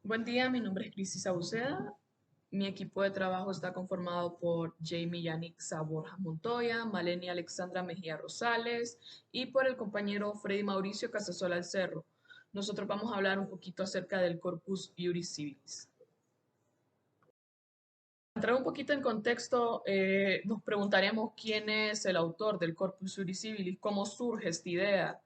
Buen día, mi nombre es Crisis Sauceda. Mi equipo de trabajo está conformado por Jamie Yanixa Borja Montoya, Maleni Alexandra Mejía Rosales y por el compañero Freddy Mauricio Casasola Cerro. Nosotros vamos a hablar un poquito acerca del Corpus Iuris Civilis. Para entrar un poquito en contexto, nos preguntaremos quién es el autor del Corpus Iuris Civilis, cómo surge esta idea.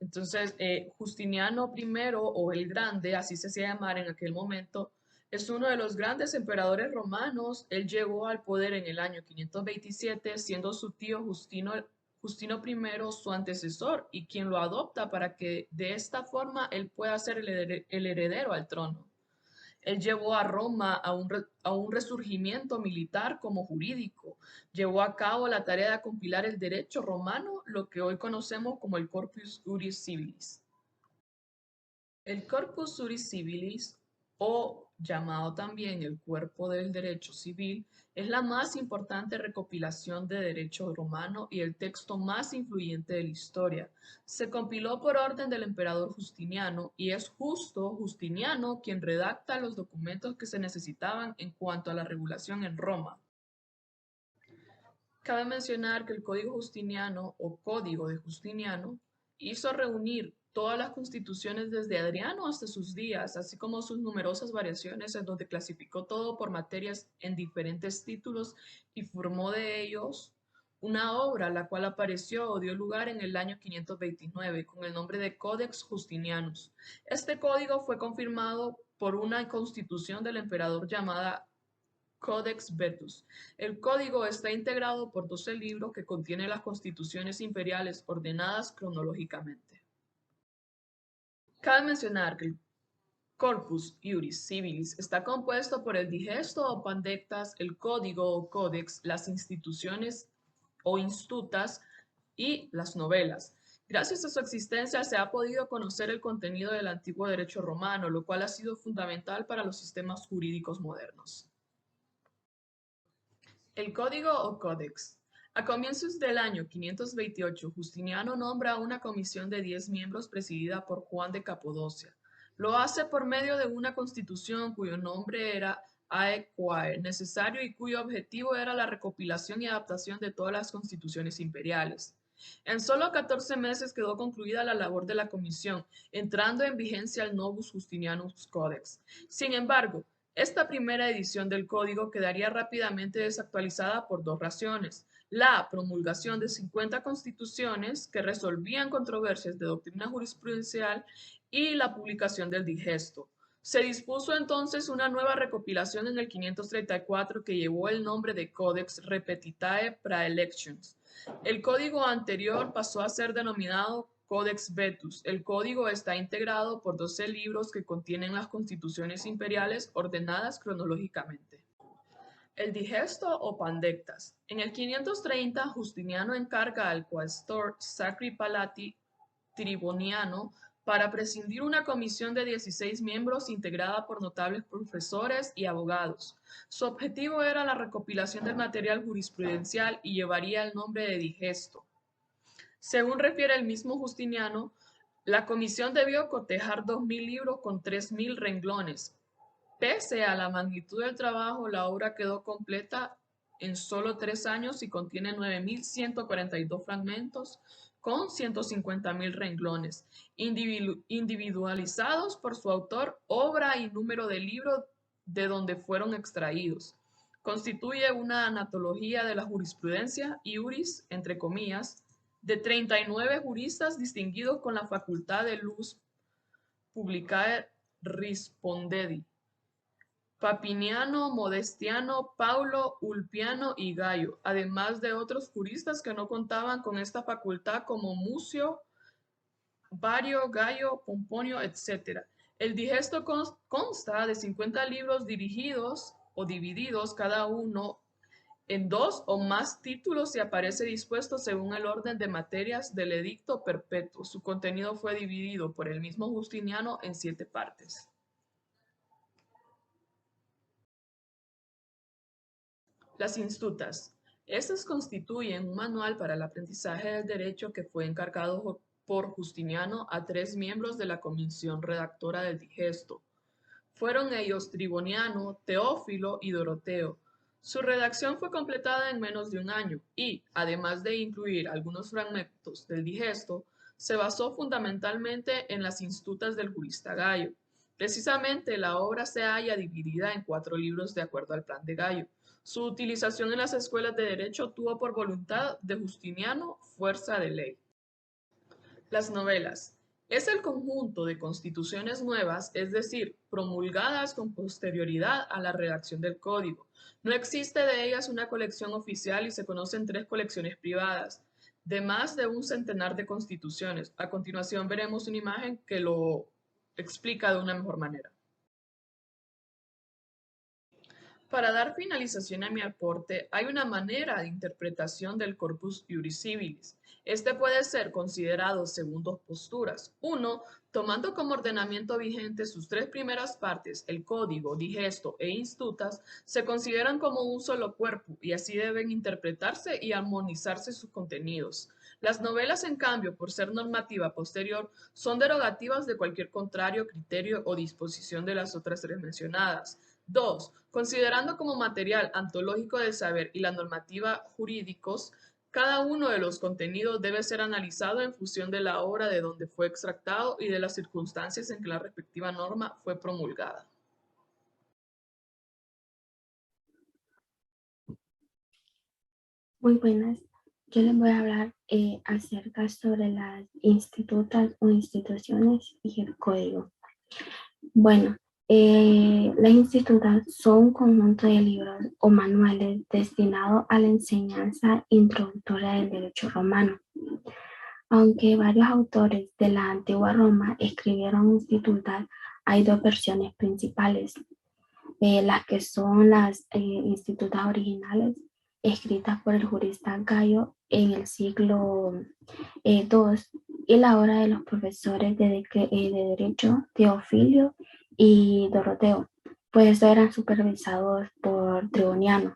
Entonces, Justiniano I o el Grande, así se hacía llamar en aquel momento, es uno de los grandes emperadores romanos. Él llegó al poder en el año 527, siendo su tío Justino I su antecesor y quien lo adopta para que de esta forma él pueda ser el heredero al trono. Él llevó a Roma a un resurgimiento militar como jurídico. Llevó a cabo la tarea de compilar el derecho romano, lo que hoy conocemos como el Corpus Juris Civilis. El Corpus Juris Civilis, o llamado también el Cuerpo del Derecho Civil, es la más importante recopilación de derecho romano y el texto más influyente de la historia. Se compiló por orden del emperador Justiniano y es justo Justiniano quien redacta los documentos que se necesitaban en cuanto a la regulación en Roma. Cabe mencionar que el Código Justiniano o Código de Justiniano hizo reunir todas las constituciones desde Adriano hasta sus días, así como sus numerosas variaciones en donde clasificó todo por materias en diferentes títulos y formó de ellos una obra la cual apareció o dio lugar en el año 529 con el nombre de Codex Justinianus. Este código fue confirmado por una constitución del emperador llamada Codex Vetus. El código está integrado por 12 libros que contienen las constituciones imperiales ordenadas cronológicamente. Cabe mencionar que el Corpus Iuris Civilis está compuesto por el digesto o pandectas, el código o códex, las instituciones o institutas y las novelas. Gracias a su existencia se ha podido conocer el contenido del antiguo derecho romano, lo cual ha sido fundamental para los sistemas jurídicos modernos. El código o códex. A comienzos del año 528, Justiniano nombra una comisión de 10 miembros presidida por Juan de Capadocia. Lo hace por medio de una constitución cuyo nombre era Aequae, necesario y cuyo objetivo era la recopilación y adaptación de todas las constituciones imperiales. En solo 14 meses quedó concluida la labor de la comisión, entrando en vigencia el Novus Justinianus Codex. Sin embargo, esta primera edición del código quedaría rápidamente desactualizada por dos razones: la promulgación de 50 constituciones que resolvían controversias de doctrina jurisprudencial y la publicación del digesto. Se dispuso entonces una nueva recopilación en el 534 que llevó el nombre de Codex Repetitae Praelections. El código anterior pasó a ser denominado Codex Vetus. El código está integrado por 12 libros que contienen las constituciones imperiales ordenadas cronológicamente. El digesto o pandectas. En el 530, Justiniano encarga al cuestor Sacri Palati Triboniano para presidir una comisión de 16 miembros integrada por notables profesores y abogados. Su objetivo era la recopilación del material jurisprudencial y llevaría el nombre de digesto. Según refiere el mismo Justiniano, la comisión debió cotejar 2.000 libros con 3.000 renglones. Pese a la magnitud del trabajo, la obra quedó completa en solo 3 años y contiene 9.142 fragmentos con 150.000 renglones, individualizados por su autor, obra y número de libro de donde fueron extraídos. Constituye una anatología de la jurisprudencia, iuris, entre comillas, de 39 juristas distinguidos con la facultad de luz publicae respondedi: Papiniano, Modestiano, Paulo, Ulpiano y Gayo, además de otros juristas que no contaban con esta facultad como Mucio, Vario, Gayo, Pomponio, etc. El digesto consta de 50 libros dirigidos o divididos cada uno en dos o más títulos y aparece dispuesto según el orden de materias del edicto perpetuo. Su contenido fue dividido por el mismo Justiniano en 7 partes. Las institutas. Estas constituyen un manual para el aprendizaje del derecho que fue encargado por Justiniano a 3 miembros de la comisión redactora del digesto. Fueron ellos Triboniano, Teófilo y Doroteo. Su redacción fue completada en menos de un año y, además de incluir algunos fragmentos del digesto, se basó fundamentalmente en las institutas del jurista Gallo. Precisamente la obra se halla dividida en 4 libros de acuerdo al plan de Gallo. Su utilización en las escuelas de derecho tuvo por voluntad de Justiniano fuerza de ley. Las novelas. Es el conjunto de constituciones nuevas, es decir, promulgadas con posterioridad a la redacción del Código. No existe de ellas una colección oficial y se conocen 3 colecciones privadas, de más de un centenar de constituciones. A continuación veremos una imagen que lo explica de una mejor manera. Para dar finalización a mi aporte, hay una manera de interpretación del corpus iuris civilis. Este puede ser considerado según 2 posturas. Uno, tomando como ordenamiento vigente sus 3 primeras partes, el código, digesto e institutas, se consideran como un solo cuerpo y así deben interpretarse y armonizarse sus contenidos. Las novelas, en cambio, por ser normativa posterior, son derogativas de cualquier contrario criterio o disposición de las otras 3 mencionadas. 2. Considerando como material antológico del saber y la normativa jurídicos, cada uno de los contenidos debe ser analizado en función de la obra de donde fue extractado y de las circunstancias en que la respectiva norma fue promulgada. Muy buenas. Yo les voy a hablar acerca sobre las institutas o instituciones y el código. Bueno, las institutas son un conjunto de libros o manuales destinados a la enseñanza introductoria del derecho romano. Aunque varios autores de la antigua Roma escribieron institutas, hay 2 versiones principales. Las que son las institutas originales, escritas por el jurista Gallo en el siglo II, y la obra de los profesores de Derecho Teofilio y Doroteo, pues estos eran supervisados por Triboniano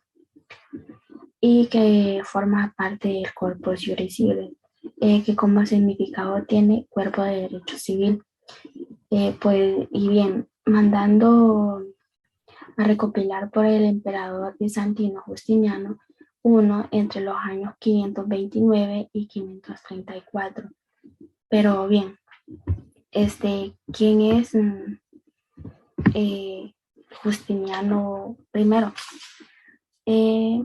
y que forma parte del Corpus Juris Civilis, que como significado tiene cuerpo de derecho civil. Pues, y bien, mandando a recopilar por el emperador bizantino Justiniano I entre los años 529 y 534. Pero bien, ¿quién es Justiniano I?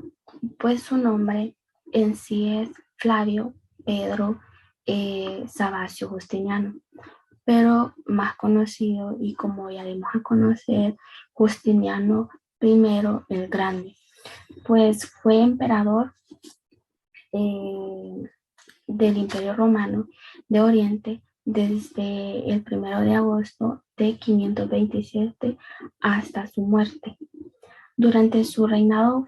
Pues su nombre en sí es Flavio Pedro Sabasio Justiniano, pero más conocido y como ya dimos a conocer, Justiniano I el Grande, pues fue emperador del Imperio Romano de Oriente desde el 1 de agosto de 527 hasta su muerte. Durante su reinado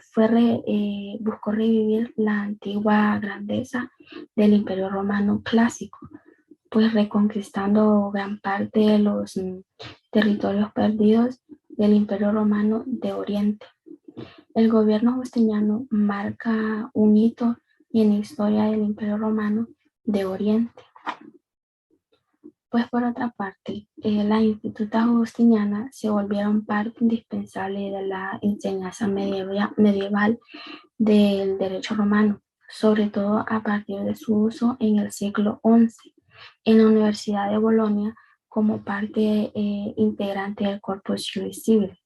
buscó revivir la antigua grandeza del Imperio Romano clásico, pues reconquistando gran parte de los territorios perdidos del Imperio Romano de Oriente. El gobierno justiniano marca un hito en la historia del Imperio Romano de Oriente. Pues por otra parte, las institutas justinianas se volvieron parte indispensable de la enseñanza medieval del derecho romano, sobre todo a partir de su uso en el siglo XI en la Universidad de Bolonia como parte integrante del Corpus Juris Civilis.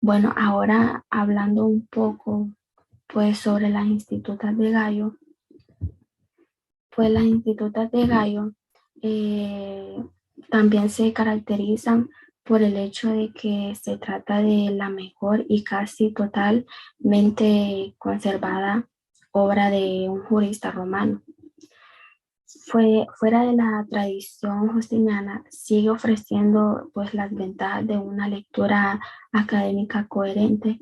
Bueno, ahora hablando un poco pues sobre las institutas de Gallo, pues las institutas de Gallo también se caracterizan por el hecho de que se trata de la mejor y casi totalmente conservada obra de un jurista romano. Fuera de la tradición justiniana, sigue ofreciendo pues las ventajas de una lectura académica coherente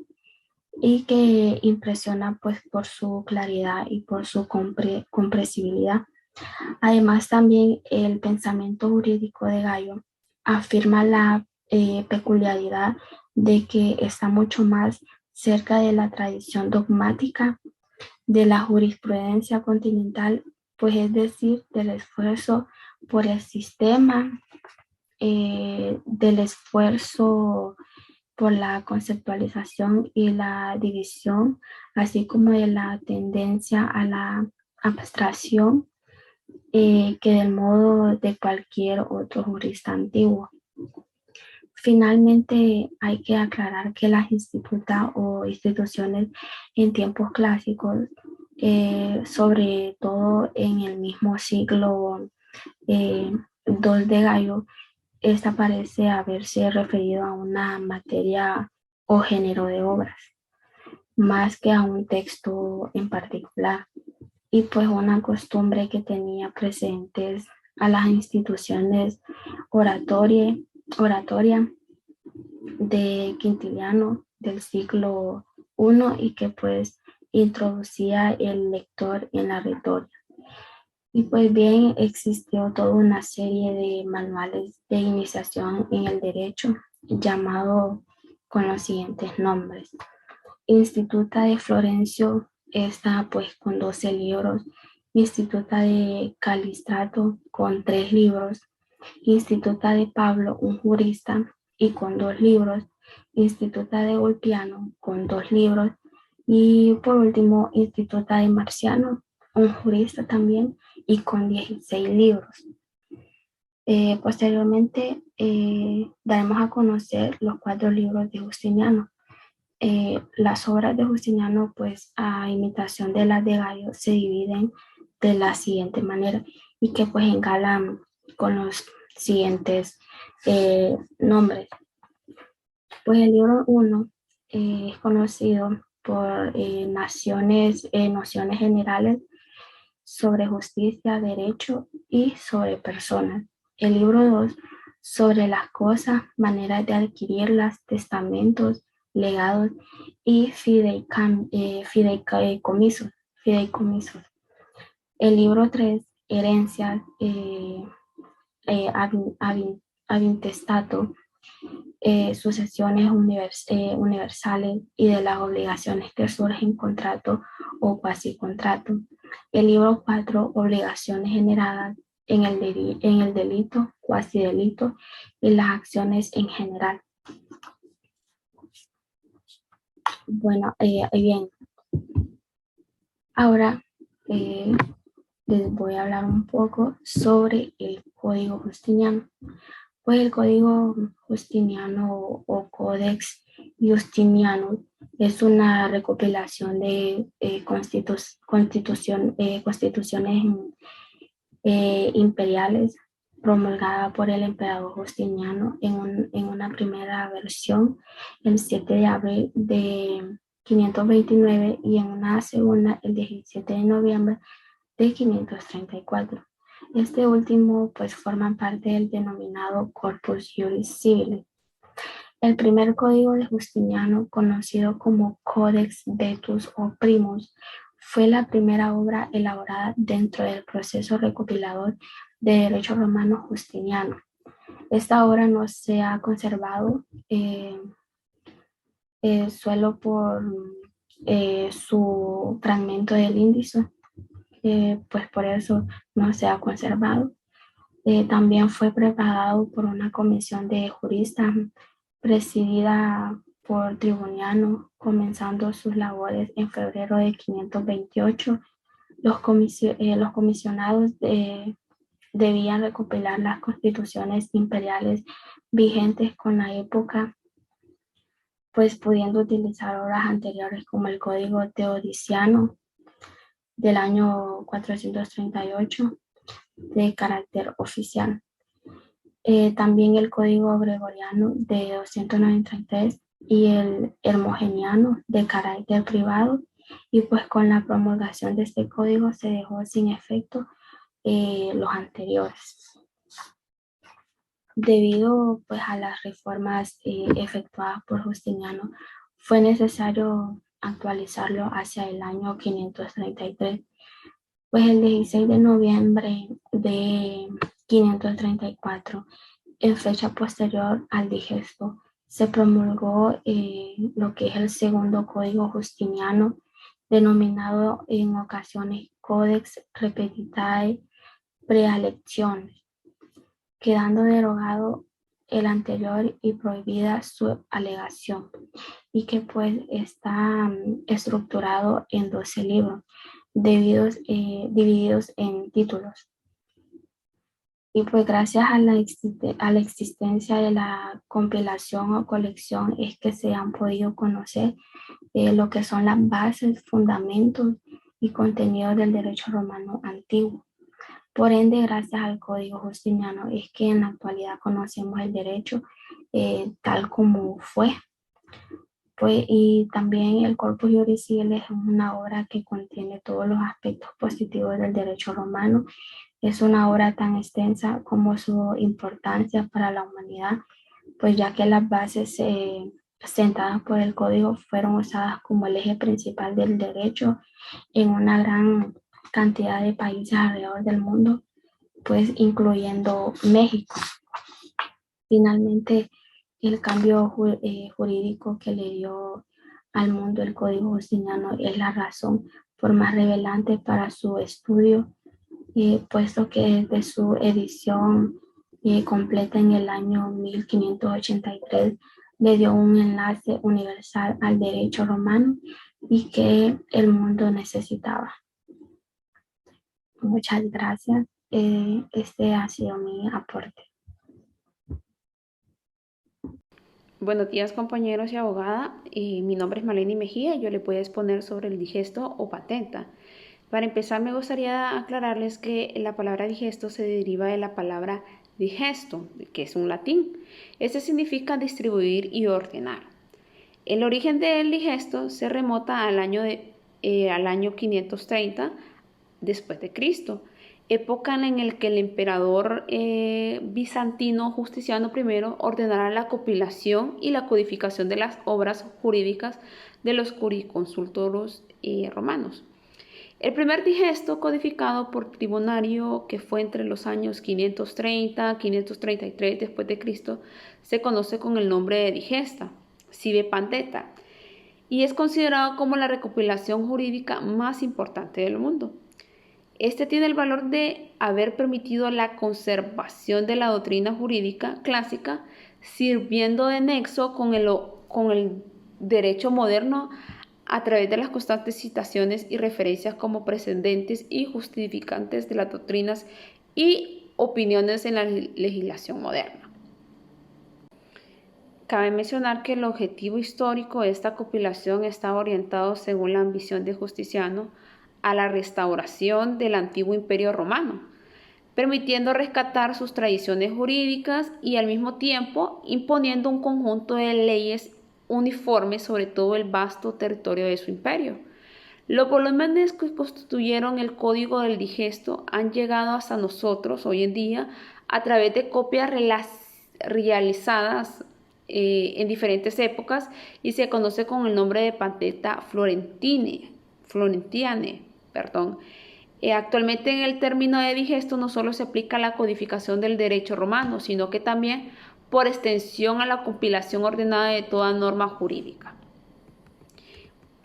y que impresiona pues por su claridad y por su comprensibilidad. Además, también el pensamiento jurídico de Gallo afirma la peculiaridad de que está mucho más cerca de la tradición dogmática de la jurisprudencia continental, pues es decir, del esfuerzo por el sistema del esfuerzo por la conceptualización y la división, así como de la tendencia a la abstracción, que del modo de cualquier otro jurista antiguo. Finalmente, hay que aclarar que las institutas o instituciones en tiempos clásicos, sobre todo en el mismo siglo II de Gallo, esta parece haberse referido a una materia o género de obras, más que a un texto en particular, y pues una costumbre que tenía presentes a las instituciones oratoria de Quintiliano del siglo I y que pues introducía el lector en la retórica. Y pues bien, existió toda una serie de manuales de iniciación en el derecho llamado con los siguientes nombres. Instituta de Florencio, está pues con 12 libros. Instituta de Calistrato con 3 libros. Instituta de Pablo, un jurista, y con 2 libros. Instituta de Ulpiano con 2 libros. Y por último, Instituta de Marciano, un jurista también, y con 16 libros. Posteriormente, daremos a conocer los 4 libros de Justiniano. Las obras de Justiniano, pues a imitación de las de Gallo, se dividen de la siguiente manera y que pues engalan con los siguientes nombres. Pues el libro 1 es conocido por nociones generales sobre justicia, derecho y sobre personas. El libro 2 sobre las cosas, maneras de adquirirlas, testamentos, legados y fideicomisos. El libro 3 herencias, avintestato, sucesiones universales y de las obligaciones que surgen contrato o cuasi contrato. El libro 4, obligaciones generadas en el delito, cuasi delito y las acciones en general. Bueno, bien, ahora les voy a hablar un poco sobre el Código Justiniano. Pues el Código Justiniano o Codex Justiniano es una recopilación de constituciones imperiales promulgada por el emperador Justiniano en una primera versión el 7 de abril de 529 y en una segunda el 17 de noviembre de 534. Este último pues forma parte del denominado Corpus Juris Civilis. El primer código de Justiniano, conocido como Codex Vetus o Primus, fue la primera obra elaborada dentro del proceso recopilador de derecho romano justiniano. Esta obra no se ha conservado solo por su fragmento del índice, pues por eso no se ha conservado. También fue preparado por una comisión de juristas presidida por Tribuniano, comenzando sus labores en febrero de 528. Los comisionados debían recopilar las constituciones imperiales vigentes con la época, pues pudiendo utilizar obras anteriores como el Código Teodosiano del año 438 de carácter oficial. También el Código Gregoriano de 293 y el Hermogeniano de carácter privado, y pues con la promulgación de este código se dejó sin efecto los anteriores. Debido pues a las reformas efectuadas por Justiniano, fue necesario actualizarlo hacia el año 533. Pues el 16 de noviembre de 534, en fecha posterior al digesto, se promulgó lo que es el segundo código justiniano, denominado en ocasiones Codex Repetitae Praelectiones, quedando derogado el anterior y prohibida su alegación, y que pues está estructurado en 12 libros divididos en títulos. Y pues gracias a la existencia de la compilación o colección es que se han podido conocer lo que son las bases, fundamentos y contenidos del derecho romano antiguo. Por ende, gracias al Código Justiniano es que en la actualidad conocemos el derecho tal como fue. Pues, y también el Corpus Juris Civilis es una obra que contiene todos los aspectos positivos del derecho romano. Es una obra tan extensa como su importancia para la humanidad, pues ya que las bases sentadas por el código fueron usadas como el eje principal del derecho en una gran cantidad de países alrededor del mundo, pues incluyendo México. Finalmente, el cambio jurídico que le dio al mundo el Código Justiniano es la razón por más relevante para su estudio, puesto que desde su edición completa en el año 1583 le dio un enlace universal al derecho romano y que el mundo necesitaba. Muchas gracias. Este ha sido mi aporte. Buenos días, compañeros y abogada. Mi nombre es Maleni Mejía y yo le voy a exponer sobre el digesto o patenta. Para empezar, me gustaría aclararles que la palabra digesto se deriva de la palabra digesto, que es un latín. Este significa distribuir y ordenar. El origen del digesto se remota al año 530 después de Cristo, época en la que el emperador bizantino Justiniano I ordenara la compilación y la codificación de las obras jurídicas de los jurisconsultos romanos. El primer digesto codificado por Tribunario, que fue entre los años 530 y 533 después de Cristo, se conoce con el nombre de digesta, sive pandeta, y es considerado como la recopilación jurídica más importante del mundo. Este tiene el valor de haber permitido la conservación de la doctrina jurídica clásica, sirviendo de nexo con el derecho moderno a través de las constantes citaciones y referencias como precedentes y justificantes de las doctrinas y opiniones en la legislación moderna. Cabe mencionar que el objetivo histórico de esta compilación está orientado, según la ambición de Justiniano, a la restauración del antiguo imperio romano, permitiendo rescatar sus tradiciones jurídicas y al mismo tiempo imponiendo un conjunto de leyes uniformes sobre todo el vasto territorio de su imperio. Los volúmenes que constituyeron el Código del Digesto han llegado hasta nosotros hoy en día a través de copias realizadas en diferentes épocas y se conoce con el nombre de Patenta Florentiane. Actualmente en el término de digesto no solo se aplica a la codificación del derecho romano, sino que también por extensión a la compilación ordenada de toda norma jurídica.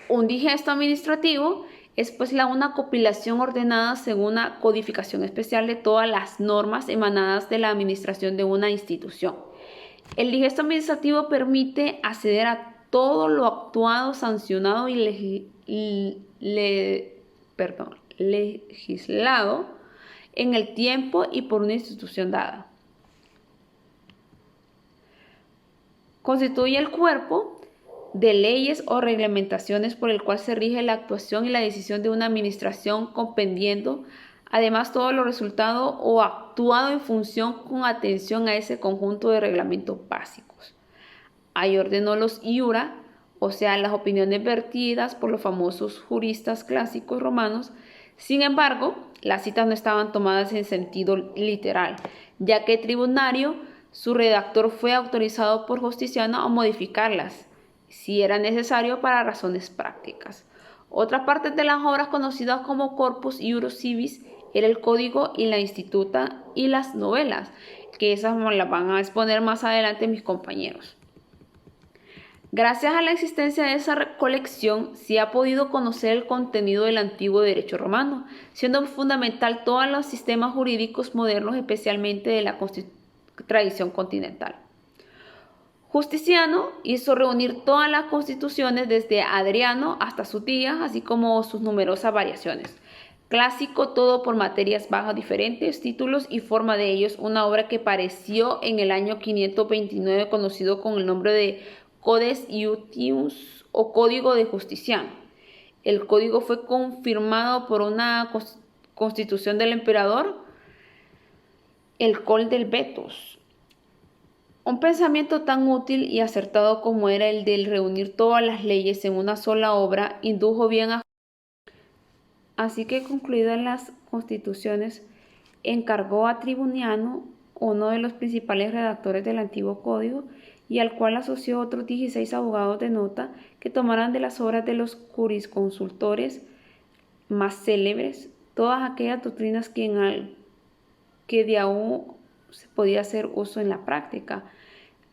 Un digesto administrativo es pues una compilación ordenada según una codificación especial de todas las normas emanadas de la administración de una institución. El digesto administrativo permite acceder a todo lo actuado, sancionado y legislado en el tiempo y por una institución dada. Constituye el cuerpo de leyes o reglamentaciones por el cual se rige la actuación y la decisión de una administración, comprendiendo además todo lo resultado o actuado en función con atención a ese conjunto de reglamentos básicos. Ahí ordenó los iura, o sea, las opiniones vertidas por los famosos juristas clásicos romanos. Sin embargo, las citas no estaban tomadas en sentido literal, ya que Tribunario, su redactor, fue autorizado por Justiniano a modificarlas, si era necesario para razones prácticas. Otra parte de las obras conocidas como Corpus Juris Civis era el Código y la Instituta y las novelas, que esas las van a exponer más adelante mis compañeros. Gracias a la existencia de esa colección, se ha podido conocer el contenido del antiguo derecho romano, siendo fundamental todos los sistemas jurídicos modernos, especialmente de la tradición continental. Justiniano hizo reunir todas las constituciones desde Adriano hasta sus días, así como sus numerosas variaciones. Clásico, todo por materias bajo diferentes títulos y forma de ellos, una obra que apareció en el año 529 conocido con el nombre de Codex Iudius o Código de Justiniano. El código fue confirmado por una constitución del emperador, el Col del Betos. Un pensamiento tan útil y acertado como era el de reunir todas las leyes en una sola obra indujo bien a... Así que concluidas las constituciones, encargó a Tribuniano, uno de los principales redactores del antiguo código, y al cual asoció otros 16 abogados de nota que tomaran de las obras de los jurisconsultores más célebres todas aquellas doctrinas que de aún se podía hacer uso en la práctica,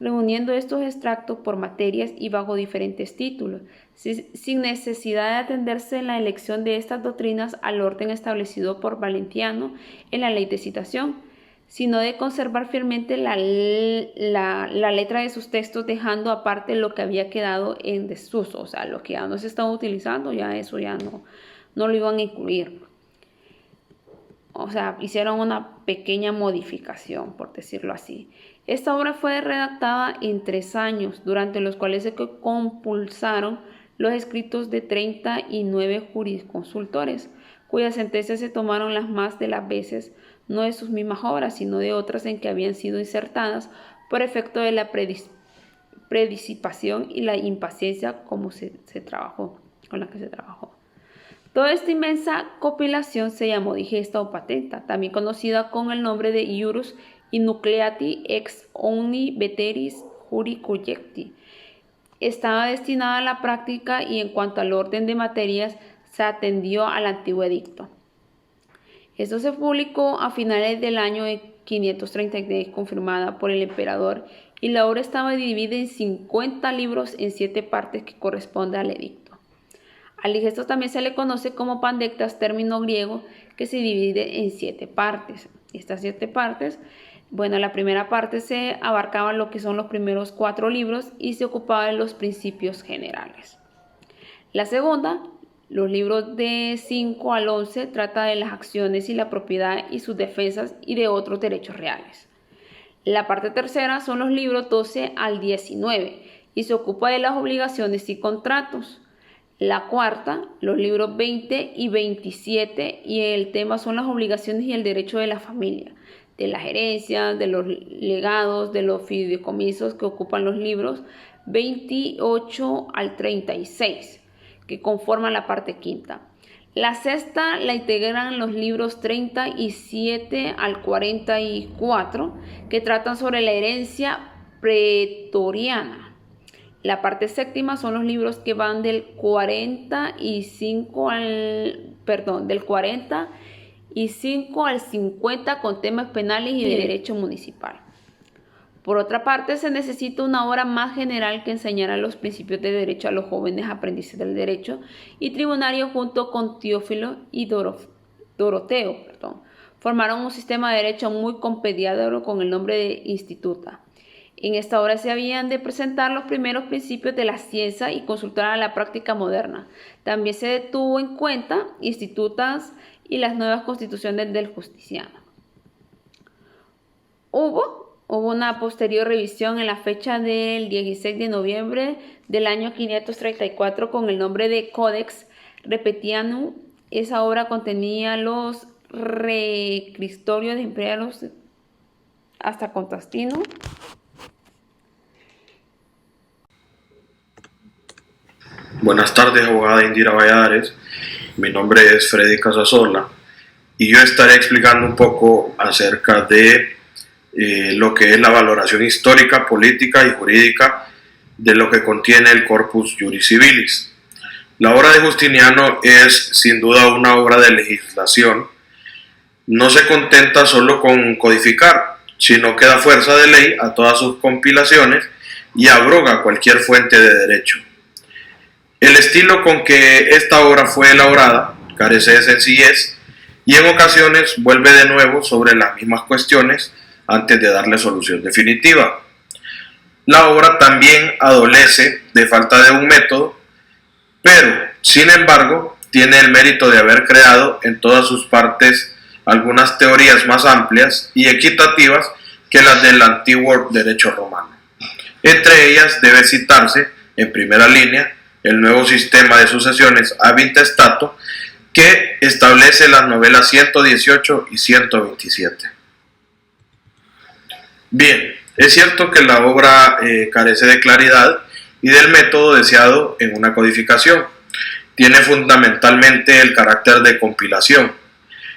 reuniendo estos extractos por materias y bajo diferentes títulos, sin necesidad de atenderse en la elección de estas doctrinas al orden establecido por Valentiniano en la ley de citación, sino de conservar fielmente la letra de sus textos, dejando aparte lo que había quedado en desuso, o sea, lo que ya no se estaba utilizando, ya eso ya no lo iban a incluir. O sea, hicieron una pequeña modificación, por decirlo así. Esta obra fue redactada en 3 años, durante los cuales se compulsaron los escritos de 39 jurisconsultores, cuyas sentencias se tomaron las más de las veces, no de sus mismas obras, sino de otras en que habían sido insertadas por efecto de la predisipación y la impaciencia con la que se trabajó. Toda esta inmensa compilación se llamó digesta o patenta, también conocida con el nombre de Iurus Nucleati ex omni veteris juri collecti. Estaba destinada a la práctica y en cuanto al orden de materias se atendió al antiguo edicto. Esto se publicó a finales del año 536, confirmada por el emperador, y la obra estaba dividida en 50 libros en 7 partes que corresponde al edicto. Al digesto también se le conoce como pandectas, término griego que se divide en 7 partes. Estas 7 partes, bueno, la primera parte se abarcaba lo que son los primeros 4 libros y se ocupaba de los principios generales. La segunda, los libros de 5 al 11, trata de las acciones y la propiedad y sus defensas y de otros derechos reales. La parte tercera son los libros 12 al 19 y se ocupa de las obligaciones y contratos. La cuarta, los libros 20 y 27, y el tema son las obligaciones y el derecho de la familia, de las herencias, de los legados, de los fideicomisos que ocupan los libros 28 al 36, que conforman la parte quinta. La sexta la integran los libros 37 al 44, que tratan sobre la herencia pretoriana. La parte séptima son los libros que van del 45 al 50 con temas penales y de derecho municipal. Por otra parte, se necesita una obra más general que enseñara los principios de derecho a los jóvenes aprendices del derecho y tribunarios junto con Teófilo y Doroteo. Formaron un sistema de derecho muy compendiado con el nombre de Instituta. En esta obra se habían de presentar los primeros principios de la ciencia y consultar a la práctica moderna. También se tuvo en cuenta institutas y las nuevas constituciones del Justiniano. Hubo una posterior revisión en la fecha del 16 de noviembre del año 534 con el nombre de Codex Repetianum. Esa obra contenía los requisitorios de imperios hasta Constantino. Buenas tardes, abogada Indira Valladares. Mi nombre es Freddy Casasola y yo estaré explicando un poco acerca de lo que es la valoración histórica, política y jurídica de lo que contiene el Corpus Juris Civilis. La obra de Justiniano es sin duda una obra de legislación. No se contenta solo con codificar, sino que da fuerza de ley a todas sus compilaciones y abroga cualquier fuente de derecho. El estilo con que esta obra fue elaborada carece de sencillez y en ocasiones vuelve de nuevo sobre las mismas cuestiones antes de darle solución definitiva. la obra también adolece de falta de un método, pero, sin embargo, tiene el mérito de haber creado en todas sus partes algunas teorías más amplias y equitativas que las del antiguo derecho romano. Entre ellas debe citarse, en primera línea, el nuevo sistema de sucesiones ab intestato, que establece las novelas 118 y 127. Bien, es cierto que la obra carece de claridad y del método deseado en una codificación. Tiene fundamentalmente el carácter de compilación,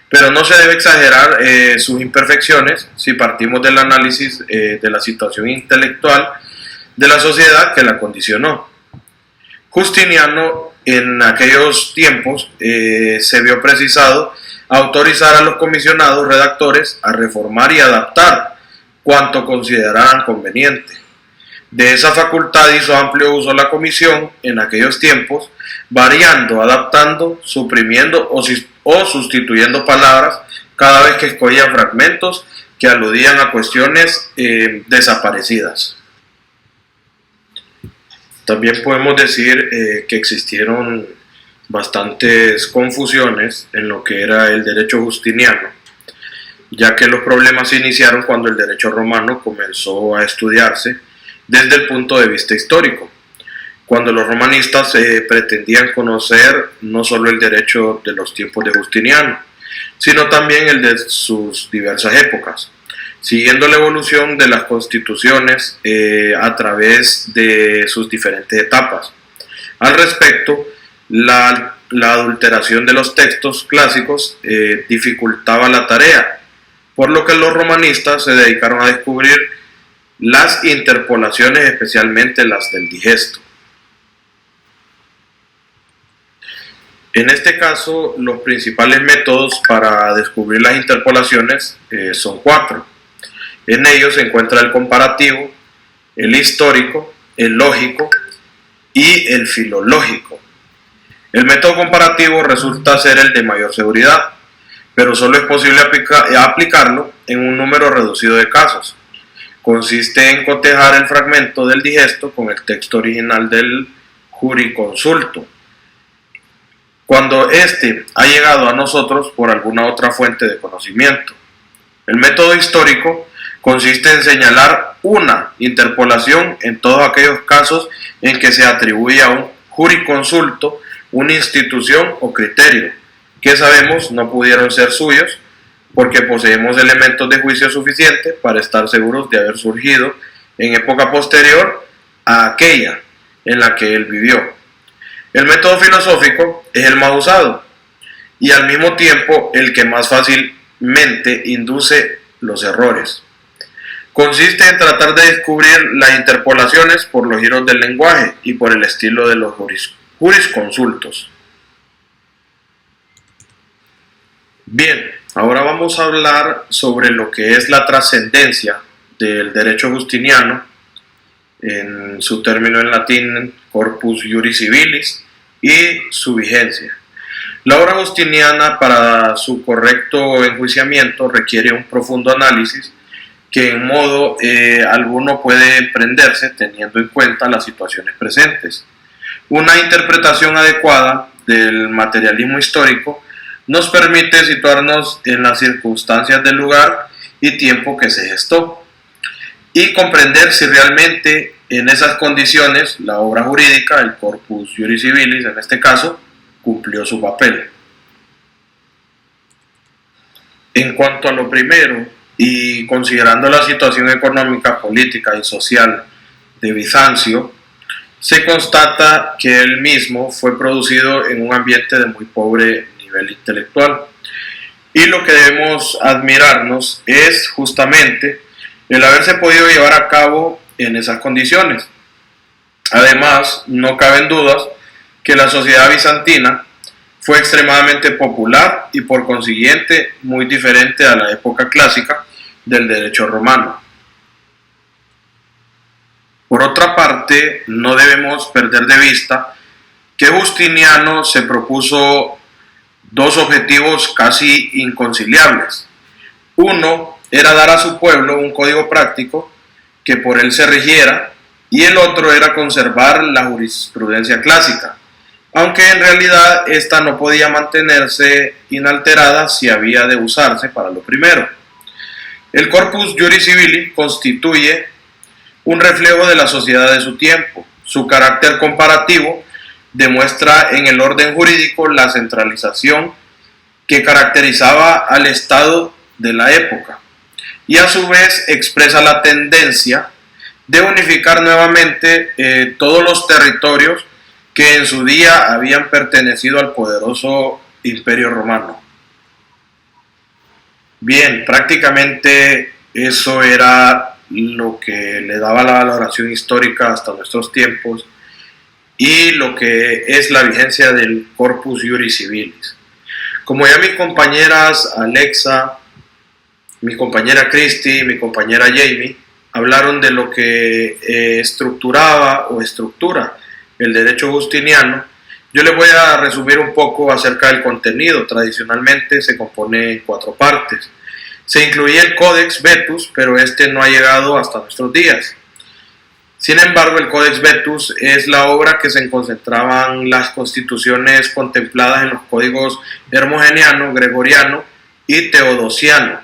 pero no se debe exagerar sus imperfecciones si partimos del análisis de la situación intelectual de la sociedad que la condicionó. Justiniano en aquellos tiempos se vio precisado a autorizar a los comisionados redactores a reformar y adaptar cuanto consideraran conveniente. De esa facultad hizo amplio uso la comisión en aquellos tiempos, variando, adaptando, suprimiendo o sustituyendo palabras cada vez que escogían fragmentos que aludían a cuestiones desaparecidas. También podemos decir que existieron bastantes confusiones en lo que era el derecho justiniano, ya que los problemas se iniciaron cuando el derecho romano comenzó a estudiarse desde el punto de vista histórico, cuando los romanistas pretendían conocer no solo el derecho de los tiempos de Justiniano, sino también el de sus diversas épocas, siguiendo la evolución de las constituciones a través de sus diferentes etapas. Al respecto, la adulteración de los textos clásicos dificultaba la tarea, por lo que los romanistas se dedicaron a descubrir las interpolaciones, especialmente las del digesto. En este caso, los principales métodos para descubrir las interpolaciones son 4. En ellos se encuentra el comparativo, el histórico, el lógico y el filológico. El método comparativo resulta ser el de mayor seguridad, pero solo es posible aplicarlo en un número reducido de casos. Consiste en cotejar el fragmento del digesto con el texto original del jurisconsulto, cuando éste ha llegado a nosotros por alguna otra fuente de conocimiento. El método histórico consiste en señalar una interpolación en todos aquellos casos en que se atribuye a un jurisconsulto una institución o criterio que sabemos no pudieron ser suyos, porque poseemos elementos de juicio suficientes para estar seguros de haber surgido en época posterior a aquella en la que él vivió. El método filosófico es el más usado y al mismo tiempo el que más fácilmente induce los errores. Consiste en tratar de descubrir las interpolaciones por los giros del lenguaje y por el estilo de los jurisconsultos. Bien, ahora vamos a hablar sobre lo que es la trascendencia del derecho justiniano, en su término en latín corpus iuris civilis, y su vigencia. La obra justiniana, para su correcto enjuiciamiento, requiere un profundo análisis que en modo alguno puede emprenderse teniendo en cuenta las situaciones presentes. Una interpretación adecuada del materialismo histórico nos permite situarnos en las circunstancias del lugar y tiempo que se gestó y comprender si realmente en esas condiciones la obra jurídica, el corpus iuris civilis en este caso, cumplió su papel. En cuanto a lo primero, y considerando la situación económica, política y social de Bizancio, se constata que él mismo fue producido en un ambiente de muy pobre nivel intelectual. Y lo que debemos admirarnos es justamente el haberse podido llevar a cabo en esas condiciones. Además, no caben dudas que la sociedad bizantina fue extremadamente popular y por consiguiente muy diferente a la época clásica del derecho romano. Por otra parte, no debemos perder de vista que Justiniano se propuso dos objetivos casi inconciliables. Uno era dar a su pueblo un código práctico que por él se rigiera y el otro era conservar la jurisprudencia clásica, aunque en realidad esta no podía mantenerse inalterada si había de usarse para lo primero. El Corpus Juris Civilis constituye un reflejo de la sociedad de su tiempo. Su carácter comparativo demuestra en el orden jurídico la centralización que caracterizaba al Estado de la época, y a su vez expresa la tendencia de unificar nuevamente todos los territorios que en su día habían pertenecido al poderoso Imperio Romano. Bien, prácticamente eso era lo que le daba la valoración histórica hasta nuestros tiempos y lo que es la vigencia del Corpus Juris Civilis. Como ya mis compañeras Alexa, mi compañera Cristi y mi compañera Jamie hablaron de lo que estructuraba o estructura el derecho justiniano, yo les voy a resumir un poco acerca del contenido. Tradicionalmente se compone en 4 partes. Se incluía el Codex Vetus, pero este no ha llegado hasta nuestros días. Sin embargo, el Codex Vetus es la obra que se concentraban las constituciones contempladas en los códigos hermogeniano, gregoriano y teodosiano,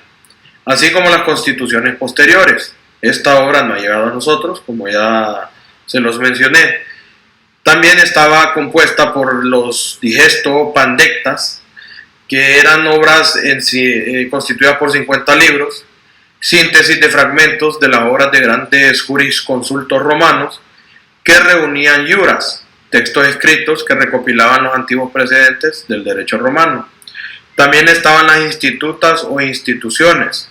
así como las constituciones posteriores. Esta obra no ha llegado a nosotros, como ya se los mencioné. También estaba compuesta por los Digesto Pandectas, que eran obras constituidas por 50 libros, síntesis de fragmentos de las obras de grandes jurisconsultos romanos que reunían iuras, textos escritos que recopilaban los antiguos precedentes del derecho romano. También estaban las institutas o instituciones,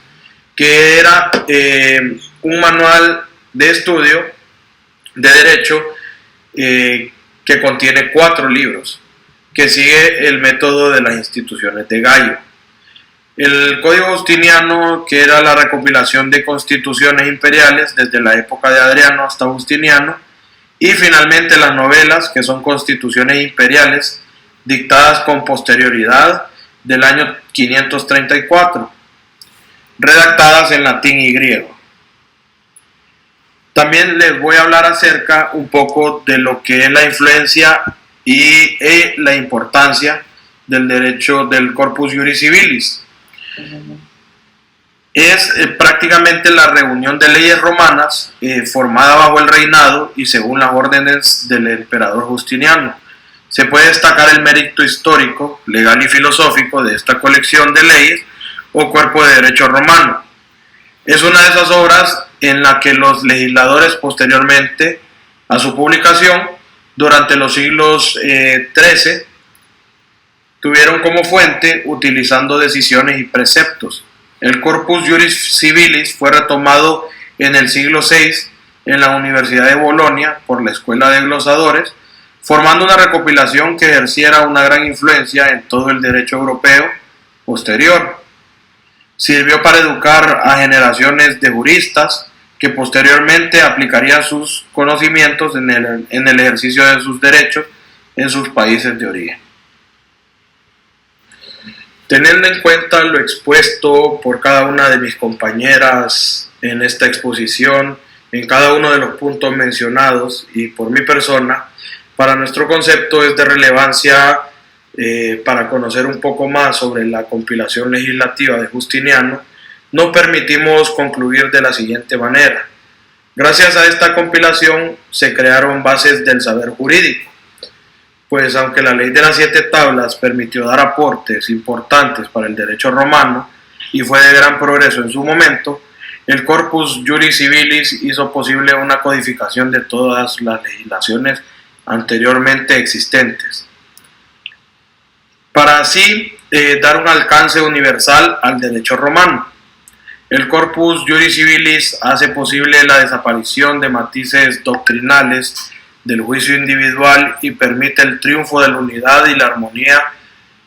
que era un manual de estudio de derecho que contiene 4 libros, que sigue el método de las instituciones de Gallo. El Código Justiniano, que era la recopilación de constituciones imperiales desde la época de Adriano hasta Justiniano, y finalmente las novelas, que son constituciones imperiales dictadas con posterioridad del año 534, redactadas en latín y griego. También les voy a hablar acerca un poco de lo que es la influencia y la importancia del derecho del Corpus Juris Civilis. Es prácticamente la reunión de leyes romanas formada bajo el reinado y según las órdenes del emperador Justiniano. Se puede destacar el mérito histórico, legal y filosófico de esta colección de leyes o cuerpo de derecho romano. Es una de esas obras en la que los legisladores posteriormente a su publicación durante los siglos XIII tuvieron como fuente utilizando decisiones y preceptos. El Corpus Juris Civilis fue retomado en el siglo VI en la Universidad de Bolonia por la Escuela de Glosadores, formando una recopilación que ejerciera una gran influencia en todo el derecho europeo posterior. Sirvió para educar a generaciones de juristas que posteriormente aplicarían sus conocimientos en el ejercicio de sus derechos en sus países de origen. Teniendo en cuenta lo expuesto por cada una de mis compañeras en esta exposición, en cada uno de los puntos mencionados y por mi persona, para nuestro concepto es de relevancia para conocer un poco más sobre la compilación legislativa de Justiniano, nos permitimos concluir de la siguiente manera. Gracias a esta compilación se crearon bases del saber jurídico, pues aunque la ley de las 7 tablas permitió dar aportes importantes para el derecho romano y fue de gran progreso en su momento, el Corpus Juris Civilis hizo posible una codificación de todas las legislaciones anteriormente existentes, para así dar un alcance universal al derecho romano. El Corpus Juris Civilis hace posible la desaparición de matices doctrinales del juicio individual y permite el triunfo de la unidad y la armonía,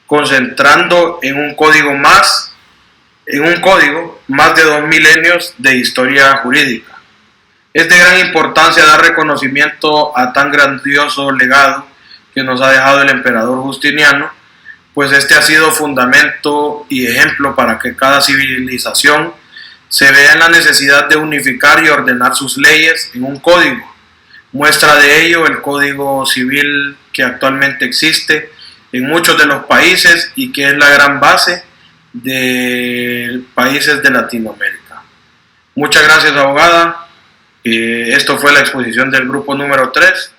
concentrando en un código más de 2 milenios de historia jurídica. Es de gran importancia dar reconocimiento a tan grandioso legado que nos ha dejado el emperador Justiniano, pues este ha sido fundamento y ejemplo para que cada civilización se vea en la necesidad de unificar y ordenar sus leyes en un código, Muestra de ello el Código Civil que actualmente existe en muchos de los países y que es la gran base de países de Latinoamérica. Muchas gracias, abogada. Esto fue la exposición del grupo número 3.